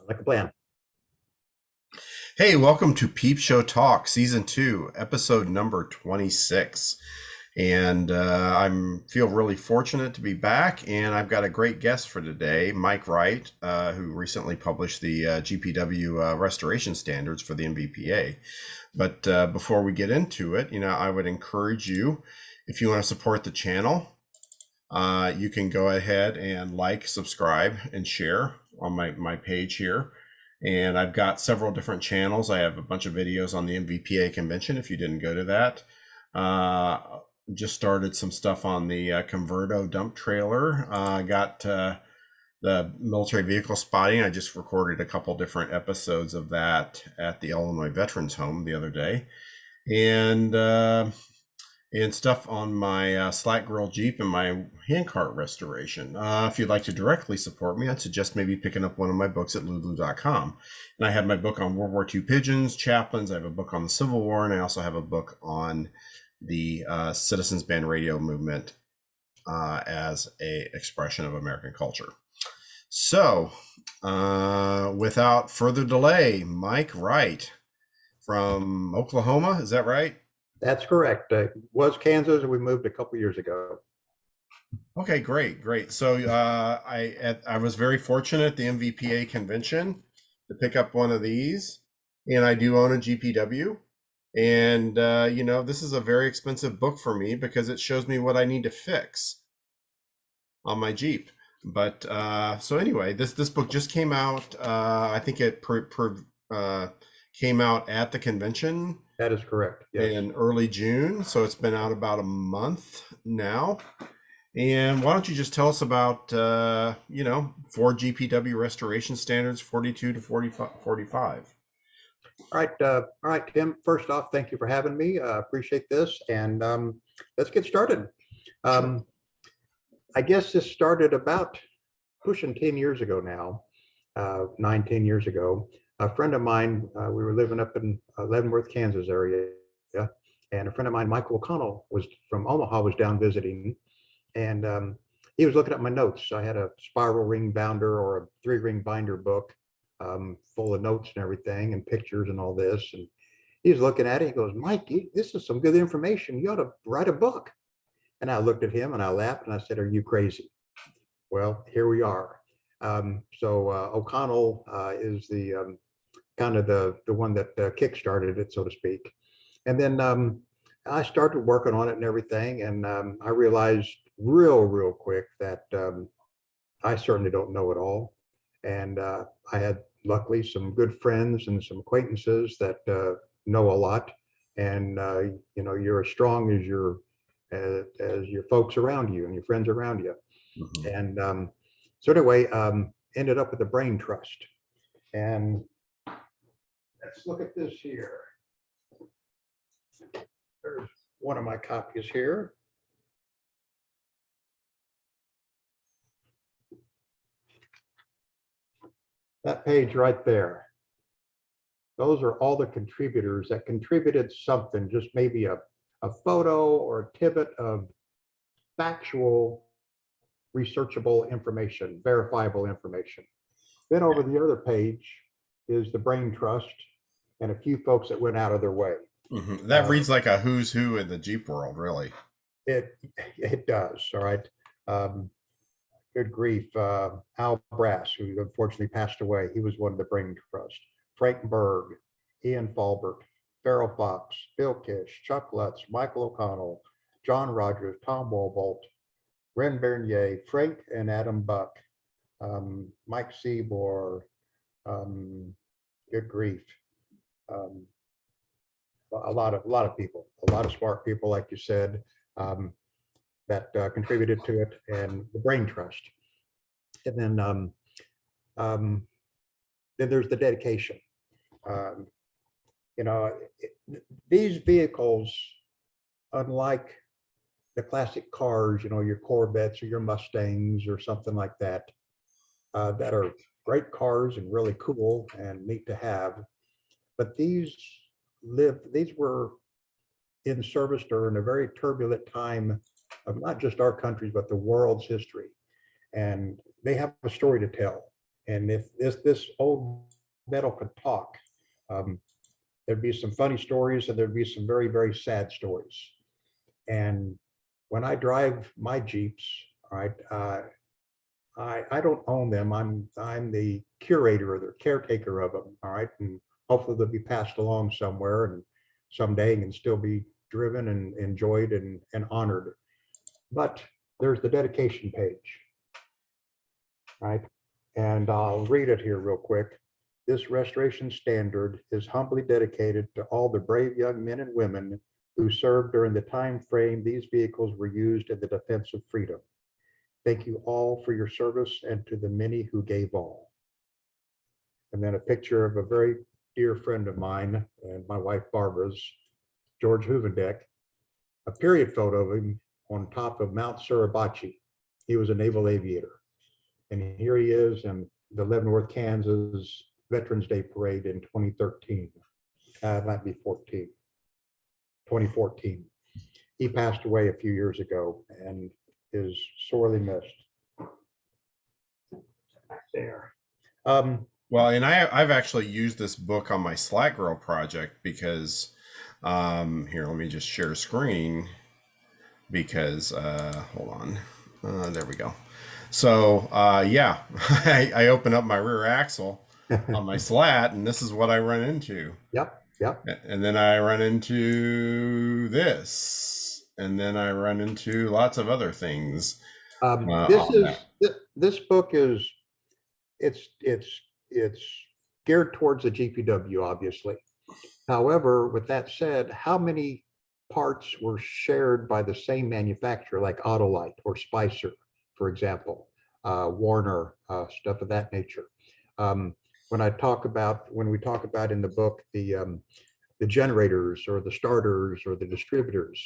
Like a plan. Hey, welcome to Peep Show Talk, Season 2, Episode number 26. And I feel really fortunate to be back, and I've got a great guest for today, Mike Wright, who recently published the GPW restoration standards for the MVPA. But before we get into it, I would encourage you, if you want to support the channel, you can go ahead and like, subscribe, and share on my page here. And I've got several different channels. I have a bunch of videos on the MVPA convention if you didn't go to that. Just started some stuff on the Converto dump trailer. Got the military vehicle spotting. I just recorded a couple different episodes of that at the Illinois Veterans Home the other day. And stuff on my Slack Grill Jeep and my handcart restoration. If you'd like to directly support me, I'd suggest maybe picking up one of my books at lulu.com. And I have my book on World War II pigeons, chaplains. I have a book on the Civil War, and I also have a book on the Citizens Band Radio movement as a expression of American culture. So, without further delay, Mike Wright from Oklahoma, is that right? That's correct. It was Kansas, and we moved a couple years ago. Okay, great. So I was very fortunate at the MVPA convention to pick up one of these, and I do own a GPW. And this is a very expensive book for me because it shows me what I need to fix on my Jeep. But so anyway, this book just came out. I think it came out at the convention. That is correct. Yes. In early June, so it's been out about a month now. And why don't you just tell us about 4 GPW restoration standards, 42 to 45. All right, Tim. First off, thank you for having me. Appreciate this, and let's get started. I guess this started about pushing 10 years ago now, 10 years ago. A friend of mine, we were living up in Leavenworth, Kansas area, and a friend of mine, Michael O'Connell, was from Omaha, was down visiting, and he was looking at my notes. I had a spiral ring bounder or a 3-ring binder book full of notes and everything and pictures and all this, and he was looking at it. He goes, "Mike, this is some good information. You ought to write a book." And I looked at him and I laughed and I said, "Are you crazy?" Well, here we are. So O'Connell is the kind of the one that kick-started it, so to speak. And then I started working on it and everything, and I realized real quick that I certainly don't know it all. And I had luckily some good friends and some acquaintances that know a lot. And you're as strong as your folks around you and your friends around you. Mm-hmm. And so anyway, ended up with the Brain Trust. And let's look at this here. There's one of my copies here. That page right there. Those are all the contributors that contributed something, just maybe a photo or a tidbit of factual, researchable information, verifiable information. Then over the other page is the Brain Trust and a few folks that went out of their way. Mm-hmm. That reads like a who's who in the Jeep world, really. It does. All right. Good grief. Al Brass, who unfortunately passed away, he was one of the Brain Trust. Frank Berg, Ian Falbert, Farrell Fox, Bill Kish, Chuck Lutz, Michael O'Connell, John Rogers, Tom Walbolt, Ren Bernier, Frank and Adam Buck, Mike Seabor, good grief. A lot of people, a lot of smart people, like you said, that contributed to it, and the Brain Trust. And then there's the dedication. These vehicles, unlike the classic cars, your Corvettes or your Mustangs or something like that, that are great cars and really cool and neat to have, but these were in service during a very turbulent time of not just our country's, but the world's history. And they have a story to tell. And if this old metal could talk, there'd be some funny stories and there'd be some very, very sad stories. And when I drive my Jeeps, all right, I don't own them. I'm the curator or the caretaker of them. All right, and hopefully they'll be passed along somewhere and someday and still be driven and enjoyed and honored. But there's the dedication page, right? And I'll read it here real quick. This restoration standard is humbly dedicated to all the brave young men and women who served during the time frame these vehicles were used in the defense of freedom. Thank you all for your service and to the many who gave all. And then a picture of a very dear friend of mine and my wife Barbara's, George Hoovendeck, a period photo of him on top of Mount Suribachi. He was a naval aviator. And here he is in the Leavenworth, Kansas Veterans Day Parade in 2013. It might be 2014. He passed away a few years ago and is sorely missed. There. Well, and I've actually used this book on my Slack Girl project because here, let me just share screen because hold on. There we go. So yeah, I open up my rear axle on my slat, and this is what I run into. Yep. And then I run into this, and then I run into lots of other things. This book is it's geared towards the GPW, obviously. However, with that said, how many parts were shared by the same manufacturer, like Autolite or Spicer, for example, Warner, stuff of that nature? When we talk about in the book the generators or the starters or the distributors,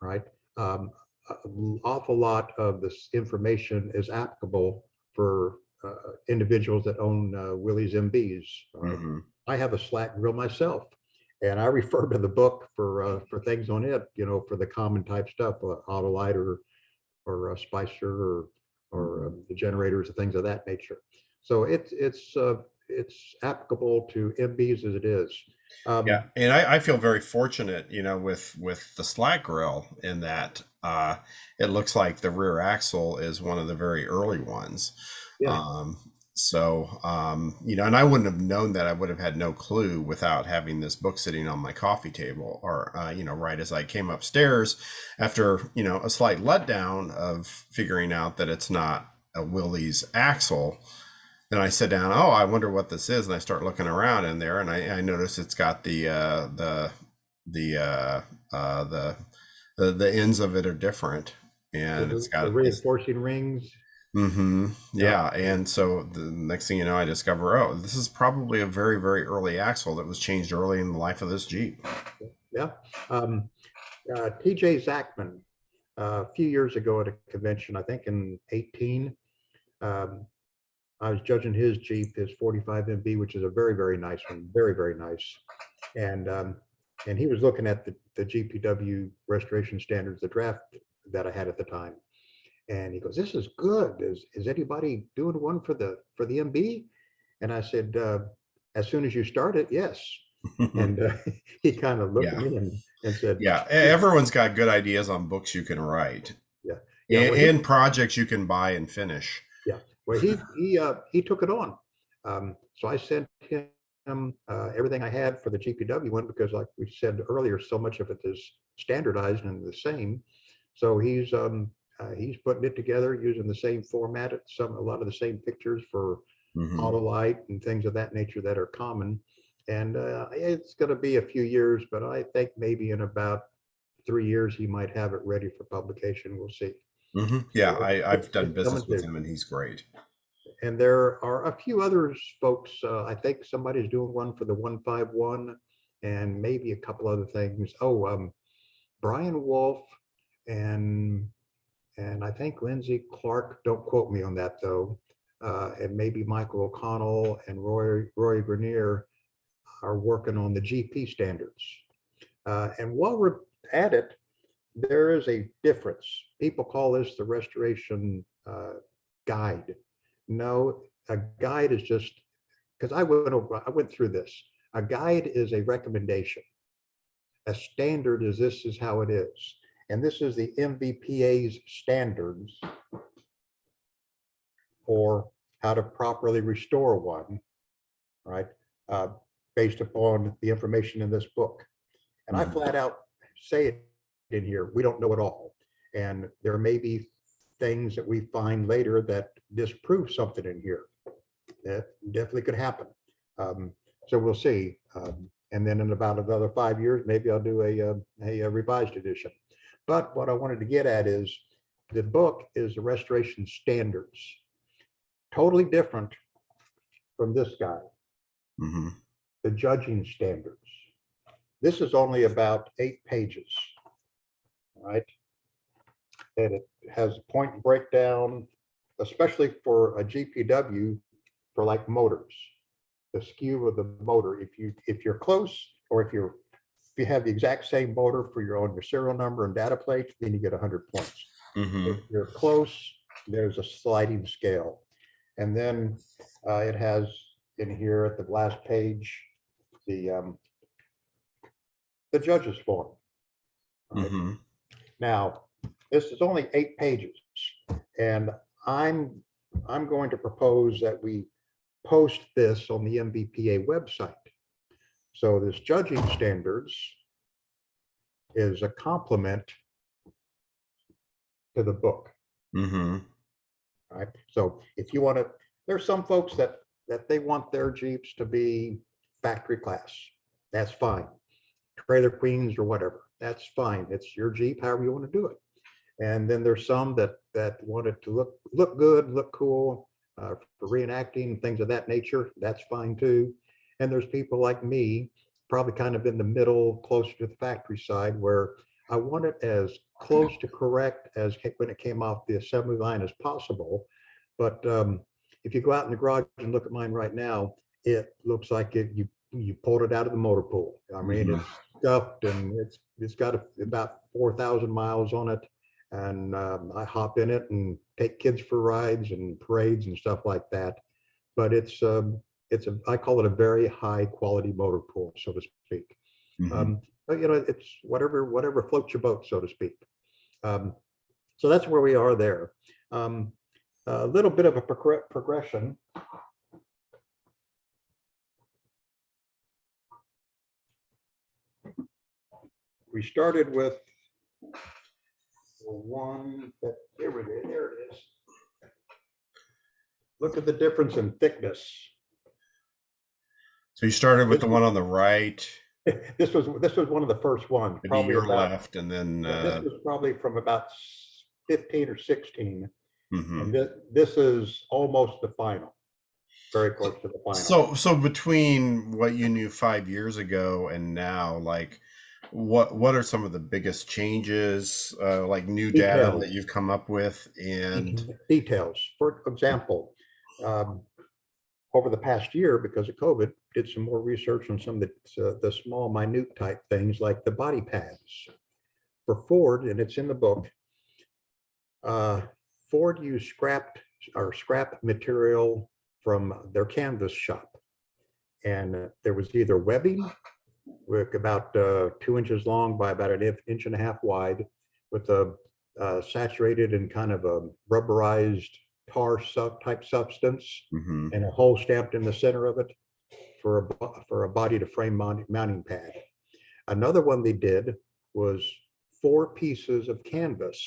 right? An awful lot of this information is applicable for individuals that own Willys MBs. Mm-hmm. I have a Slack grill myself, and I refer to the book for things on it, for the common type stuff, Autolite or Spicer or the generators and things of that nature. So it's applicable to MBs as it is. Yeah, and I feel very fortunate, with the Slack grill in that it looks like the rear axle is one of the very early ones. Yeah. And I wouldn't have known that. I would have had no clue without having this book sitting on my coffee table or, right as I came upstairs after, a slight letdown of figuring out that it's not a Willys axle. Then I sit down, oh, I wonder what this is. And I start looking around in there and I notice it's got the ends of it are different. And it's got the reinforcing rings. Mm-hmm. Yeah. And so the next thing you know, I discover, oh, this is probably a very, very early axle that was changed early in the life of this Jeep. Yeah. TJ Zachman, a few years ago at a convention, I think in 18, I was judging his Jeep, his 45 MB, which is a very, very nice one, very, very nice. And he was looking at the GPW restoration standards, the draft that I had at the time. And he goes, "This is good. Is anybody doing one for the MB?" And I said, "As soon as you start it, yes." And he kind of looked at me and said, "Yeah, everyone's got good ideas on books you can write, and projects you can buy and finish." Yeah, well, he took it on. So I sent him everything I had for the GPW one because, like we said earlier, so much of it is standardized and the same. So he's putting it together using the same format, a lot of the same pictures for Autolite and things of that nature that are common. And it's going to be a few years, but I think maybe in about 3 years he might have it ready for publication. We'll see. Yeah, I've done business with him and he's great. And there are a few others, folks. I think somebody's doing one for the 151 and maybe a couple other things. Oh, Brian Wolf and I think Lindsay Clark, don't quote me on that though, and maybe Michael O'Connell and Roy Grenier are working on the GP standards. And while we're at it, there is a difference. People call this the restoration guide. No, a guide is just, because I went through this. A guide is a recommendation. A standard is this is how it is. And this is the MVPA's standards for how to properly restore one, right? Based upon the information in this book. And I flat out say it in here, we don't know it all. And there may be things that we find later that disprove something in here. That definitely could happen. So we'll see. And then in about another 5 years, maybe I'll do a revised edition. But what I wanted to get at is the book is the restoration standards. Totally different from this guy, the judging standards. This is only about 8 pages, right? And it has a point breakdown, especially for a GPW, for like motors, the skew of the motor. If you're close, or if you have the exact same motor for your serial number and data plate, then you get 100 points. If you're close, there's a sliding scale. And then it has in here at the last page the judge's form. Right? Now, this is only 8 pages, and I'm going to propose that we post this on the MVPA website. So this judging standards is a complement to the book. Right. So if you want to, there's some folks that they want their Jeeps to be factory class. That's fine. Trailer queens or whatever. That's fine. It's your Jeep, however you want to do it. And then there's some that want it to look good, look cool, for reenacting, things of that nature. That's fine too. And there's people like me, probably kind of in the middle, closer to the factory side, where I want it as close to correct as when it came off the assembly line as possible. But if you go out in the garage and look at mine right now, it looks like you pulled it out of the motor pool. I mean, it's stuffed, and it's got about 4,000 miles on it. And I hop in it and take kids for rides and parades and stuff like that. But I call it a very high quality motor pool, so to speak. But it's whatever floats your boat, so to speak. So that's where we are there. A little bit of a progression. We started with one that there it is. Look at the difference in thickness. So you started with the one on the right. This was one of the first ones. Maybe probably your about, left, and then this was probably from about 15 or 16. Mm-hmm. And this is almost the final, very close to the final. So between what you knew 5 years ago and now, like, what are some of the biggest changes, like new data that you've come up with, and details? For example, over the past year, because of COVID, did some more research on some of the small, minute type things like the body pads. For Ford, and it's in the book, Ford used scrap material from their canvas shop. And there was either webbing, with about 2 inches long by about an inch and a half wide, with a saturated and kind of a rubberized tar type substance, and a hole stamped in the center of it for a body to frame mounting pad. Another one they did was 4 pieces of canvas.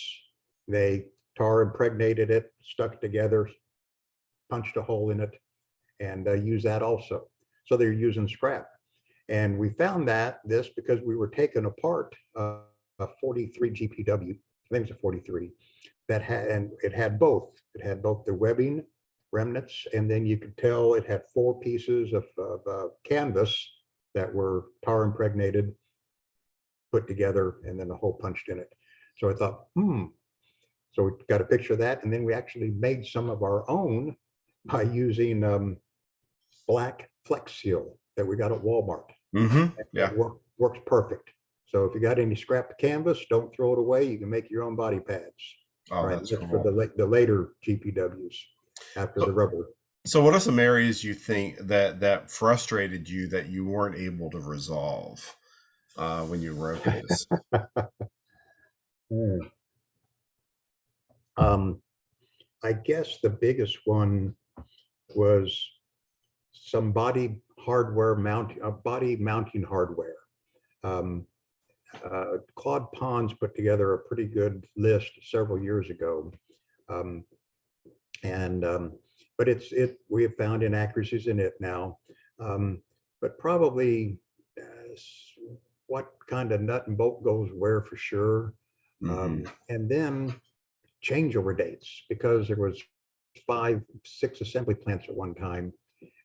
They tar impregnated it, stuck it together, punched a hole in it, and used that also. So they're using scrap. And we found this because we were taking apart a 43 GPW, I think it's a 43, and it had both. It had both the webbing remnants, and then you could tell it had 4 pieces of canvas that were tar impregnated, put together, and then a hole punched in it. So I thought, So we got a picture of that, and then we actually made some of our own by using black Flex Seal that we got at Walmart. Yeah, works perfect. So if you got any scrap canvas, don't throw it away. You can make your own body pads. Oh, right, that's that's cool. for the later GPWs after the rubber. So what are some areas you think that frustrated you that you weren't able to resolve when you wrote this? Hmm. I guess the biggest one was some body mounting hardware. Um, Claude Pons put together a pretty good list several years ago, um, and but we have found inaccuracies in it now, um, but probably what kind of nut and bolt goes where for sure, Mm-hmm. and then changeover dates, because there was 5, 6 assembly plants at one time,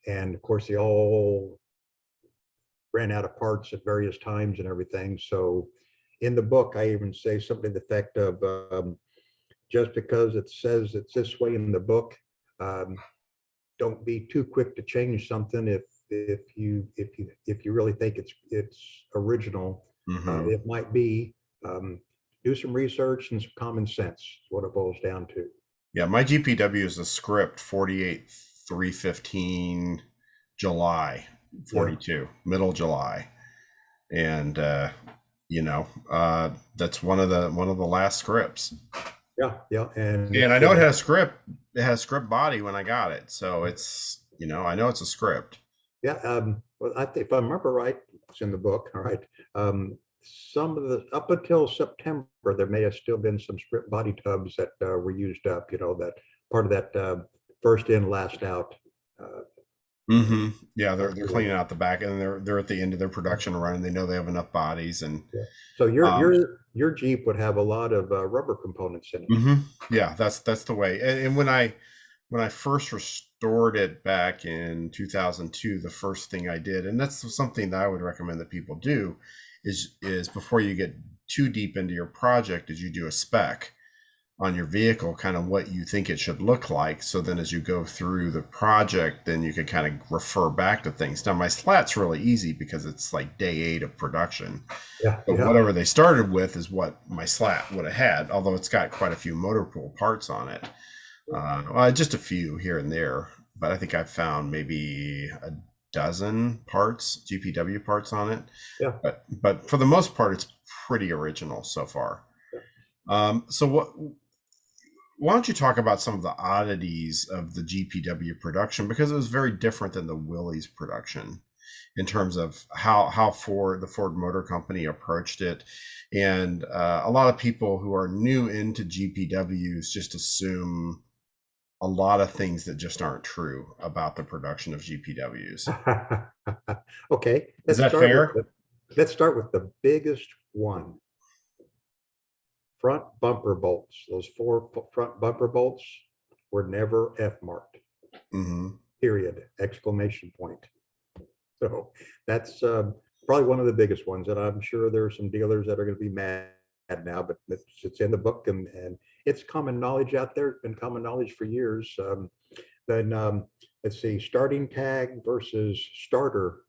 and of course they all ran out of parts at various times and everything. So in the book, I even say something to the effect of, just because it says it's this way in the book, um, don't be too quick to change something if you really think it's original. Mm-hmm. It might be. Do some research and some common sense is what it boils down to. Yeah, my GPW is a script 48/3/15 July Yeah, 42, middle July. And that's one of the last scripts. yeah, yeah, and And I it's know it has script body when I got it. So it's, I know it's a script. yeah. Well, I think if I remember right, it's in the book. All right. Some of the up until September, there may have still been some strip body tubs that were used up. That part of that first in, last out. Uh, Mm-hmm. Yeah, they're deal. cleaning out the back, and they're at the end of their production run, and they know they have enough bodies. And Yeah. So your um, your Jeep would have a lot of rubber components in it. mhm. Yeah, that's the way. And when I first restored it back in 2002, the first thing I did, and that's something that I would recommend that people do, is before you get too deep into your project, is you do a spec on your vehicle, kind of what you think it should look like. So then as you go through the project, then you can kind of refer back to things. Now my slat's really easy because it's like day 8 of production. Yeah, But yeah. whatever they started with is what my slat would have had, although it's got quite a few motor pool parts on it. Well, just a few here and there, but I think I've found maybe a dozen parts, GPW parts on it. Yeah. But for the most part, it's pretty original so far. So why don't you talk about some of the oddities of the GPW production, because it was very different than the Willys production in terms of how the Ford Motor Company approached it. And a lot of people who are new into GPWs just assume a lot of things that just aren't true about the production of GPWs. Okay, Is that fair? let's start with the biggest one. Front bumper bolts. Those 4 front bumper bolts were never F marked. Mm-hmm. Period! Exclamation point. So that's probably one of the biggest ones, and I'm sure there are some dealers that are going to be mad now, but it's in the book, and it's common knowledge out there. It's been common knowledge for years. Then let's see, starting tag versus starter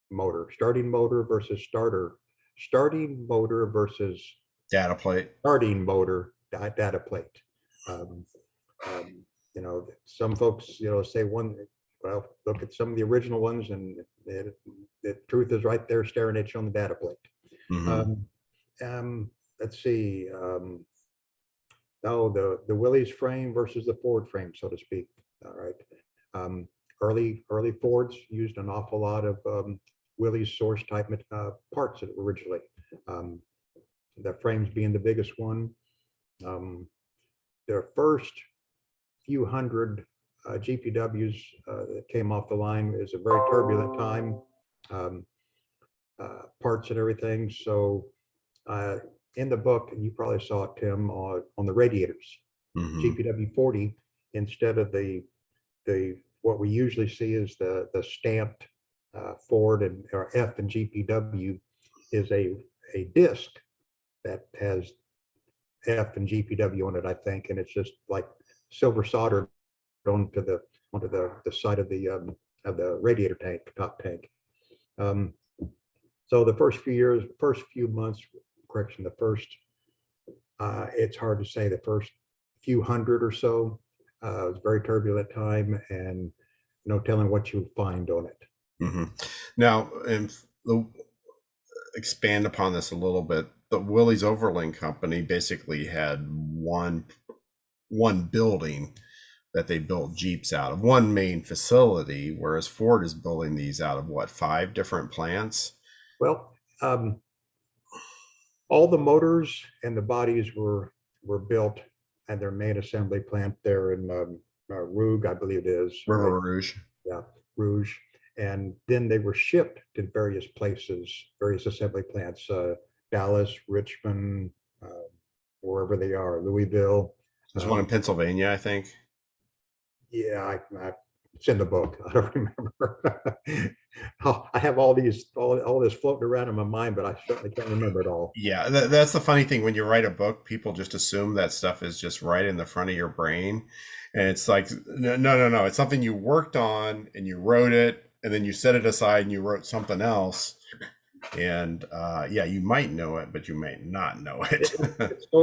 motor, starting motor versus starter, starting motor versus Data plate. starting motor data plate. Um, some folks, say one. Well, look at some of the original ones, and the truth is right there, staring at you on the data plate. Mm-hmm. Um, let's see. The Willys frame versus the Ford frame, so to speak. All right. Um, early Fords used an awful lot of Willys source type parts originally. Um, the frames being the biggest one. Their first few hundred GPWs that came off the line is a very turbulent time, um, parts and everything. So in the book, and you probably saw it, Tim, on the radiators, Mm-hmm. GPW 40, instead of the what we usually see is the stamped Ford or F and GPW, is a disc that has F and GPW on it, I think, and it's just like silver soldered onto the side of the radiator tank, top tank. Um, so the first few months, correction, it's hard to say, the first few hundred or so, it was a very turbulent time, and no telling what you'll find on it. Mm-hmm. Now, and expand upon this a little bit. The Willys Overland Company basically had one building that they built Jeeps out of, one main facility, whereas Ford is building these out of what, 5 different plants? Well, all the motors and the bodies were built at their main assembly plant there in Rouge, I believe it is. River Right? Rouge. Yeah, Rouge. And then they were shipped to various places, various assembly plants, Dallas, Richmond, wherever they are, Louisville. There's one in Pennsylvania, I think. Yeah, it's in the book. I don't remember. I have all this floating around in my mind, but I certainly can't remember it all. Yeah, that's the funny thing. When you write a book, people just assume that stuff is just right in the front of your brain. And it's like, no. It's something you worked on and you wrote it, and then you set it aside and you wrote something else. And yeah, you might know it, but you might not know it.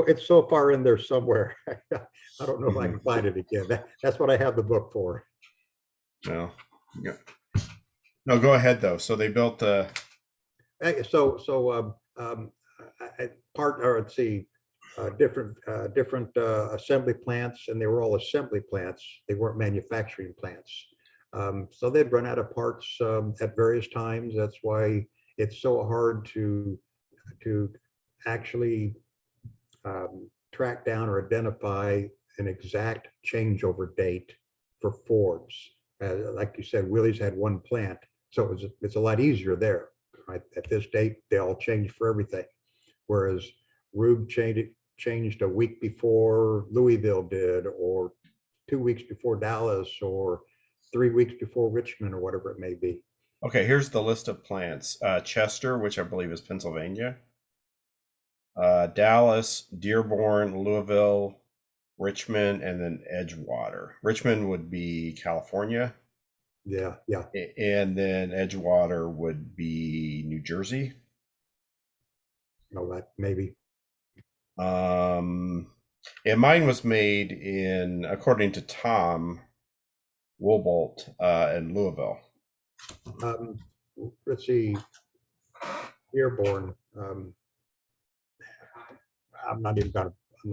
It's so far in there somewhere. I don't know if I can find it again. That's what I have the book for. No, yeah. No, go ahead though. So they built the. Different assembly plants, and they were all assembly plants. They weren't manufacturing plants. So they'd run out of parts at various times. That's why it's so hard to actually track down or identify an exact changeover date for Fords. Like you said, Willys had one plant, so it's a lot easier there. Right? At this date, they all changed for everything, whereas Rube changed a week before Louisville did, or 2 weeks before Dallas, or 3 weeks before Richmond, or whatever it may be. Okay, here's the list of plants. Chester, which I believe is Pennsylvania. Dallas, Dearborn, Louisville, Richmond, and then Edgewater. Richmond would be California. Yeah. And then Edgewater would be New Jersey. No, that maybe. And mine was made in, according to Tom Wobolt, in Louisville. Let's see, Dearborn. I'm not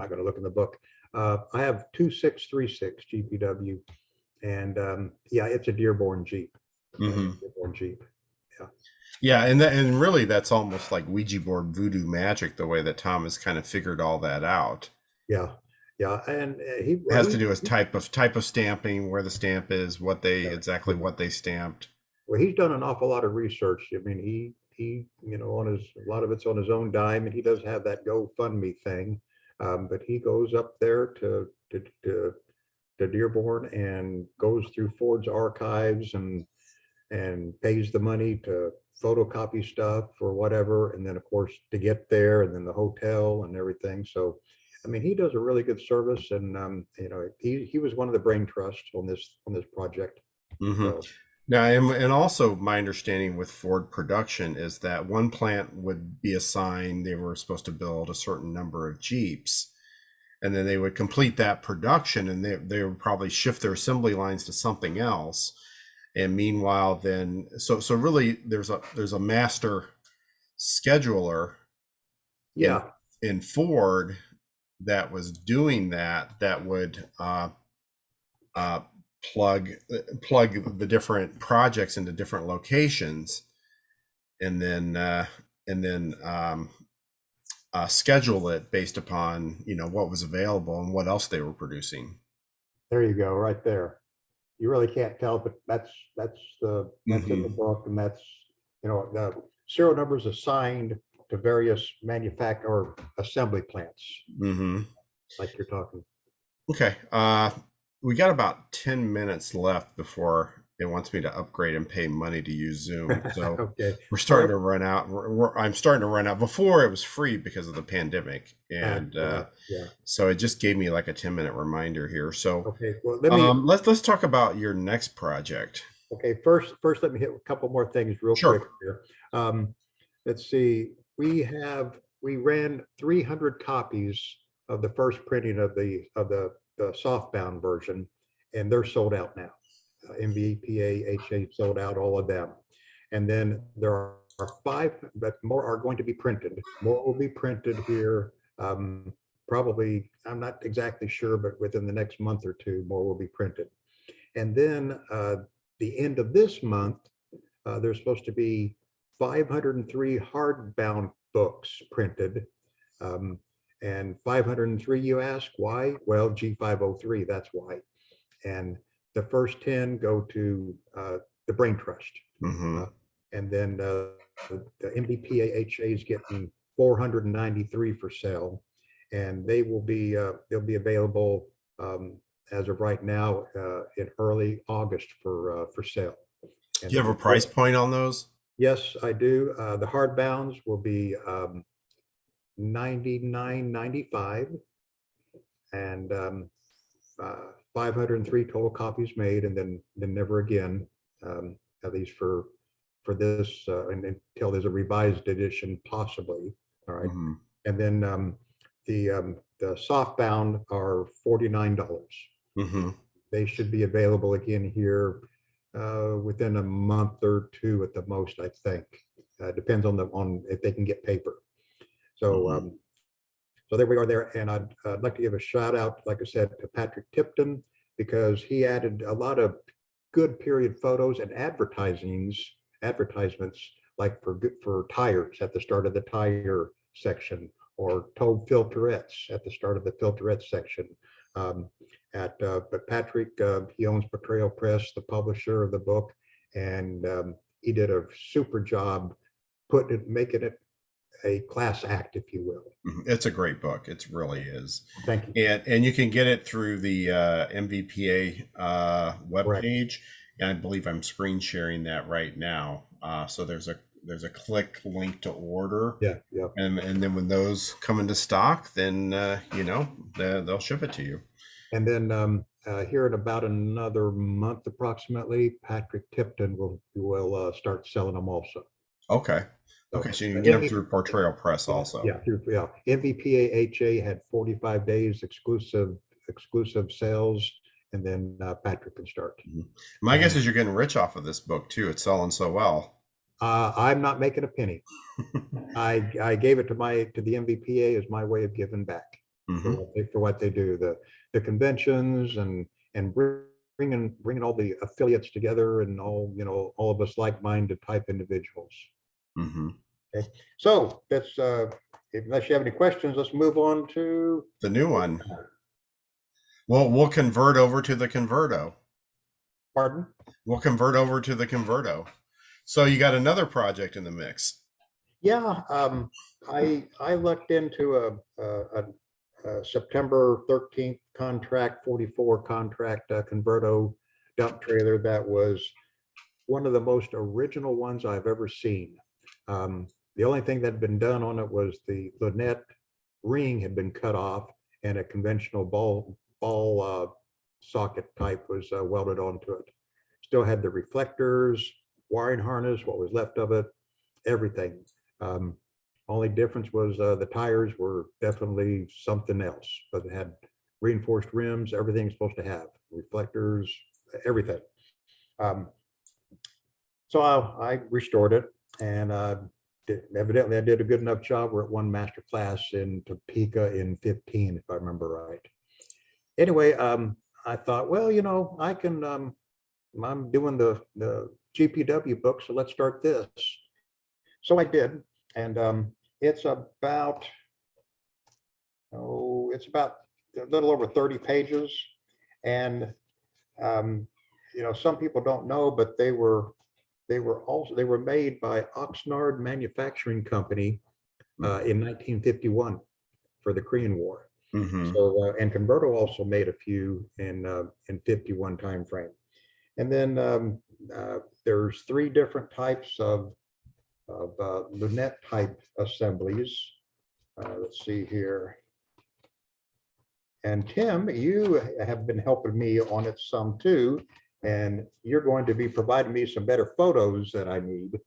gonna look in the book. I have 2636 GPW, and yeah, it's a Dearborn Jeep. Mm-hmm. Dearborn Jeep. Yeah, and really that's almost like Ouija board voodoo magic, the way that Tom has kind of figured all that out. Yeah, and it has to do with type of stamping, where the stamp is, exactly what they stamped. Well, he's done an awful lot of research. I mean, he a lot of it's on his own dime, and he does have that GoFundMe thing, but he goes up there to Dearborn and goes through Ford's archives and pays the money to photocopy stuff or whatever, and then of course to get there, and then the hotel and everything. So I mean, he does a really good service, and he was one of the brain trusts on this project. Mm-hmm. So. Now, and also my understanding with Ford production is that one plant would be assigned, they were supposed to build a certain number of Jeeps, and then they would complete that production, and they would probably shift their assembly lines to something else. And meanwhile, then so really there's a master scheduler, yeah, in Ford that was doing that would plug the different projects into different locations, and then schedule it based upon what was available and what else they were producing. There you go, right there. You really can't tell, but that's Mm-hmm. in the book, and that's the serial numbers assigned to various or assembly plants, mm-hmm. like you're talking. Okay, we got about 10 minutes left before it wants me to upgrade and pay money to use Zoom. So okay. We're starting to run out. I'm starting to run out. Before it was free because of the pandemic, and so it just gave me like a 10-minute reminder here. So okay, well, let's talk about your next project. Okay, first let me hit a couple more things real quick here. Let's see. We ran 300 copies of the first printing of the softbound version, and they're sold out now. MVPA-HA sold out all of them. And then there are 5, but more are going to be printed. More will be printed here. Probably, I'm not exactly sure, but within the next month or two, more will be printed. And then the end of this month, there's supposed to be 503 hardbound books printed. And 503, you ask, why? Well, G503, that's why. And the first 10 go to the Brain Trust. And then the MVPA-HA is getting 493 for sale, and they will be they'll be available as of right now in early August for sale. And do you have a price point on those? Yes, I do. The hardbounds will be $99.95, and 503 total copies made, and then never again, at least for this, and until there's a revised edition, possibly. All right. And then the softbound are $49. They should be available again here within a month or two at the most, I think. Depends on if they can get paper. So so there we are there. And I'd like to give a shout out, like I said, to Patrick Tipton, because he added a lot of good period photos and advertisements, like for tires at the start of the tire section, or Toad filterettes at the start of the filterette section. But Patrick, he owns Portrayal Press, the publisher of the book, and he did a super job making it a class act, if you will. It's a great book. It really is. Thank you. And you can get it through the MVPA webpage. And I believe I'm screen sharing that right now. So there's a click link to order. Yeah. And then when those come into stock, then they'll ship it to you. And then here in about another month, approximately, Patrick Tipton will start selling them also. Okay. Okay, so you can get them through Portrayal Press also. Yeah. MVPA-HA had 45 days exclusive sales, and then Patrick can start. My guess is you're getting rich off of this book too. It's selling so well. I'm not making a penny. I gave it to the MVPA as my way of giving back for what they do. The conventions and bringing all the affiliates together, and all of us like-minded type individuals. Okay. So that's unless you have any questions, let's move on to the new one. Well, we'll convert over to the Converto. Pardon? We'll convert over to the Converto. So you got another project in the mix. Yeah, I looked into a September 13th contract, 44 contract Converto dump trailer that was one of the most original ones I've ever seen. The only thing that had been done on it was the lunette ring had been cut off, and a conventional ball socket type was welded onto it. Still had the reflectors, wiring harness, what was left of it, everything. Only difference was the tires were definitely something else, but it had reinforced rims, everything it's supposed to have, reflectors, everything. So I restored it, and evidently I did a good enough job. We're at one master class in Topeka in 15, if I remember right. Anyway, I thought, well, I can, I'm doing the GPW book, so let's start this. So I did, and it's about a little over 30 pages. And some people don't know, but they were made by Oxnard Manufacturing Company in 1951 for the Korean War. So and Converto also made a few in 51 time frame. And then there's 3 different types of lunette type assemblies. Let's see here. And Tim, you have been helping me on it some too, and you're going to be providing me some better photos that I need.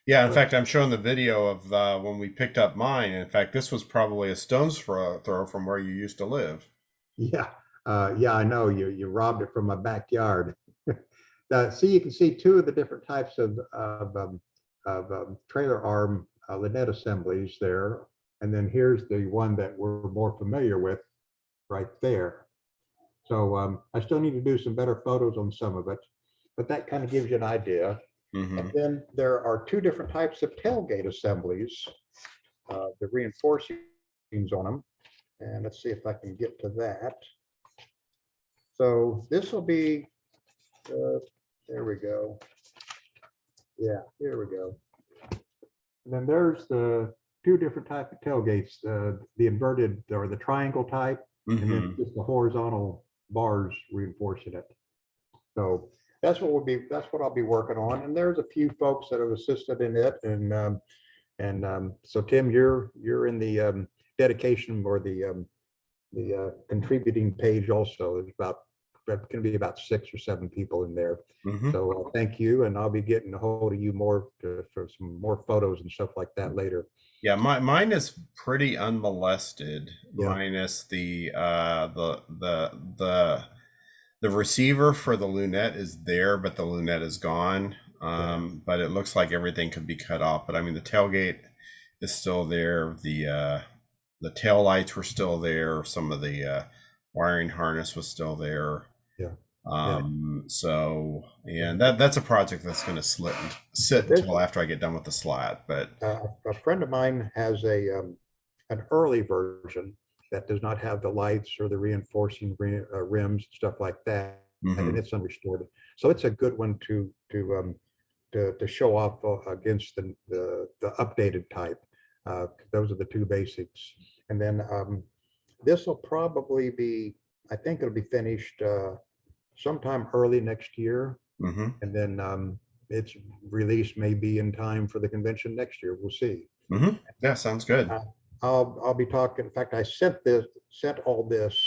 Yeah, in fact, I'm showing the video of when we picked up mine. In fact, this was probably a stone's throw from where you used to live. Yeah, I know. You robbed it from my backyard. see, you can see two of the different types of trailer arm Lynette assemblies there. And then here's the one that we're more familiar with right there. So I still need to do some better photos on some of it, but that kind of gives you an idea. And then there are two different types of tailgate assemblies, the reinforcings on them. And let's see if I can get to that. So this will be, there we go. Yeah, here we go. And then there's the two different type of tailgates, the inverted or the triangle type, and then just the horizontal bars reinforcing it. So that's what I'll be working on. And there's a few folks that have assisted in it. And so Tim, you're in the dedication or the contributing page also. There's going to be about 6 or 7 people in there. So thank you, and I'll be getting a hold of you more for some more photos and stuff like that later. Yeah, mine is pretty unmolested, Yeah. minus the receiver for the lunette is there, but the lunette is gone. But it looks like everything could be cut off. But I mean, the tailgate is still there. The tail lights were still there. Some of the wiring harness was still there. So, and that's a project that's going to sit until after I get done with the slat. But a friend of mine has an early version that does not have the lights or the reinforcing rims, stuff like that, and it's unrestored. So it's a good one to show off against the updated type. Those are the two basics. And then this will probably be, I think it'll be finished sometime early next year. And then its release may be in time for the convention next year. We'll see. Yeah, sounds good. I'll be talking. In fact, I sent all this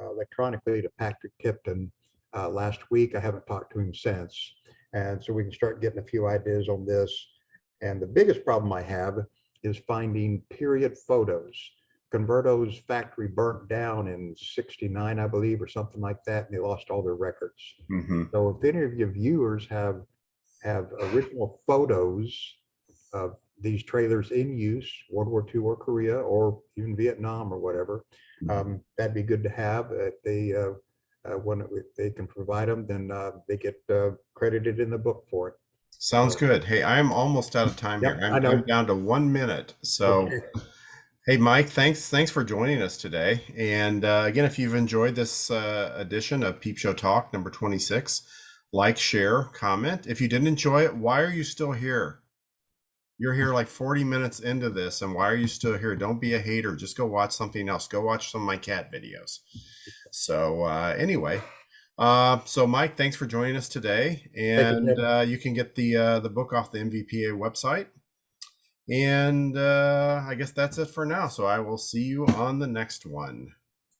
electronically to Patrick Tipton last week. I haven't talked to him since. And so we can start getting a few ideas on this. And the biggest problem I have is finding period photos. Converto's factory burnt down in '69, I believe, or something like that, and they lost all their records. So if any of your viewers have original photos of these trailers in use, World War II or Korea or even Vietnam or whatever, that'd be good to have. If they can provide them, then they get credited in the book for it. Sounds good. Hey, I'm almost out of time here. I'm down to 1 minute. So. Okay. Hey, Mike, thanks for joining us today. And again, if you've enjoyed this edition of Peep Show Talk number 26, like, share, comment. If you didn't enjoy it, why are you still here? You're here like 40 minutes into this, and why are you still here? Don't be a hater. Just go watch something else. Go watch some of my cat videos. So anyway, so Mike, thanks for joining us today. And you can get the book off the MVPA website. And I guess that's it for now. So I will see you on the next one.